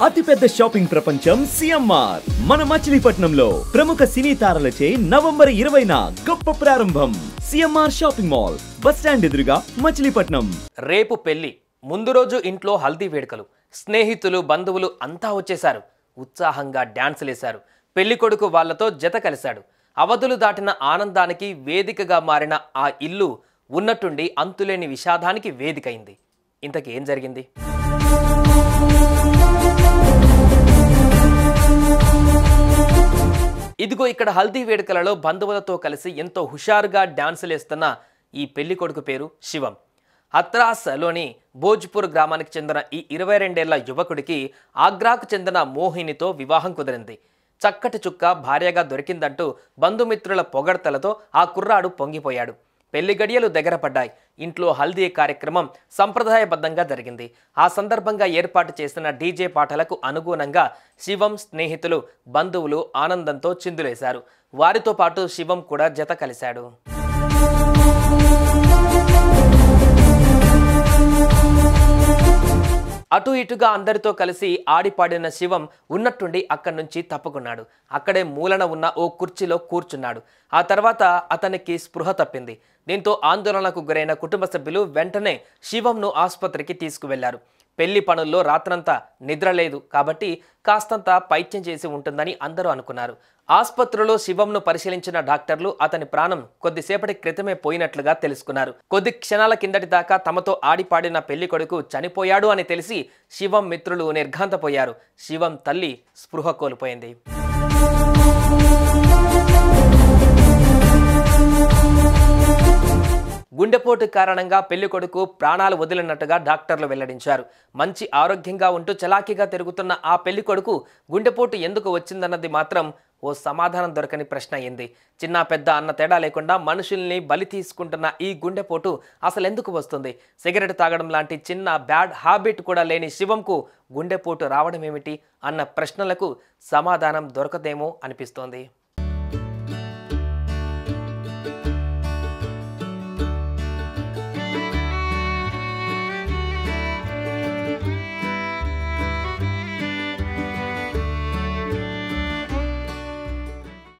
అతిపెద్ద షాపింగ్ ప్రపంచం సిఎంఆర్ మన మచిలీపట్నంలో ప్రముఖ సినీ తారలచే నవంబర్ 20న గొప్ప ప్రారంభం. CMR shopping mall bus stand ఎదురుగా మచిలీపట్నం. రేపు పెళ్లి ముందు రోజు ఇంట్లో హల్దీ వేడుకలు, స్నేహితులు బంధువులు అంతా వచ్చేశారు. ఉత్సాహంగా డాన్సులేశారు. పెళ్లి కొడుకు వాళ్లతో జత కలిశాడు. అవధులు దాటిన ఆనందానికి వేదికగా మారిన ఆ ఇల్లు ఉన్నట్టుండి అంతులేని విషాదానికి వేదికైంది. ఇంతకీ ఏం జరిగింది? ఇదిగో ఇక్కడ హల్దీ వేడుకలలో బంధువులతో కలిసి ఎంతో హుషారుగా డాన్సులేస్తున్న ఈ పెళ్లి కొడుకు పేరు శివం. హత్రాస్లోని భోజ్పూర్ గ్రామానికి చెందిన ఈ 22 ఏళ్ల యువకుడికి ఆగ్రాకు చెందిన మోహినితో వివాహం కుదిరింది. చక్కటి చుక్క భార్యగా దొరికిందంటూ బంధుమిత్రుల పొగడ్తలతో ఆ కుర్రాడు పొంగిపోయాడు. పెళ్లి గడియలు దగ్గర పడ్డాయి. ఇంట్లో హల్దీ కార్యక్రమం సంప్రదాయబద్ధంగా జరిగింది. ఆ సందర్భంగా ఏర్పాటు చేసిన డీజే పాటలకు అనుగుణంగా శివం స్నేహితులు బంధువులు ఆనందంతో చిందులేశారు. వారితో పాటు శివం కూడా జత కలిశాడు. అటు ఇటుగా అందరితో కలిసి ఆడిపాడిన శివం ఉన్నట్టుండి అక్కడి నుంచి తప్పుకున్నాడు. అక్కడే మూలన ఉన్న ఓ కుర్చీలో కూర్చున్నాడు. ఆ తర్వాత అతనికి స్పృహ తప్పింది. దీంతో ఆందోళనకు గురైన కుటుంబ సభ్యులు వెంటనే శివంను ఆసుపత్రికి తీసుకువెళ్లారు. పెళ్లి పనుల్లో రాత్రంతా నిద్ర లేదు కాబట్టి కాస్తంత పైత్యం చేసి ఉంటుందని అందరూ అనుకున్నారు. ఆసుపత్రిలో శివంను పరిశీలించిన డాక్టర్లు అతని ప్రాణం కొద్దిసేపటి క్రితమే పోయినట్లుగా తెలుసుకున్నారు. కొద్ది క్షణాల కిందటి దాకా తమతో ఆడిపాడిన పెళ్లి కొడుకు చనిపోయాడు అని తెలిసి శివం మిత్రులు నిర్ఘాంతపోయారు. శివం తల్లి స్పృహ కోల్పోయింది. గుండెపోటు కారణంగా పెళ్లి కొడుకు ప్రాణాలు వదిలినట్టుగా డాక్టర్లు వెల్లడించారు. మంచి ఆరోగ్యంగా ఉంటూ చలాకీగా తిరుగుతున్న ఆ పెళ్లి కొడుకు గుండెపోటు ఎందుకు వచ్చిందన్నది మాత్రం ఓ సమాధానం దొరకని ప్రశ్న అయింది. చిన్న పెద్ద అన్న తేడా లేకుండా మనుషుల్ని బలి తీసుకుంటున్న ఈ గుండెపోటు అసలు ఎందుకు వస్తుంది? సిగరెట్ తాగడం లాంటి చిన్న బ్యాడ్ హ్యాబిట్ కూడా లేని శివంకు గుండెపోటు రావడం ఏమిటి అన్న ప్రశ్నలకు సమాధానం దొరకదేమో అనిపిస్తోంది.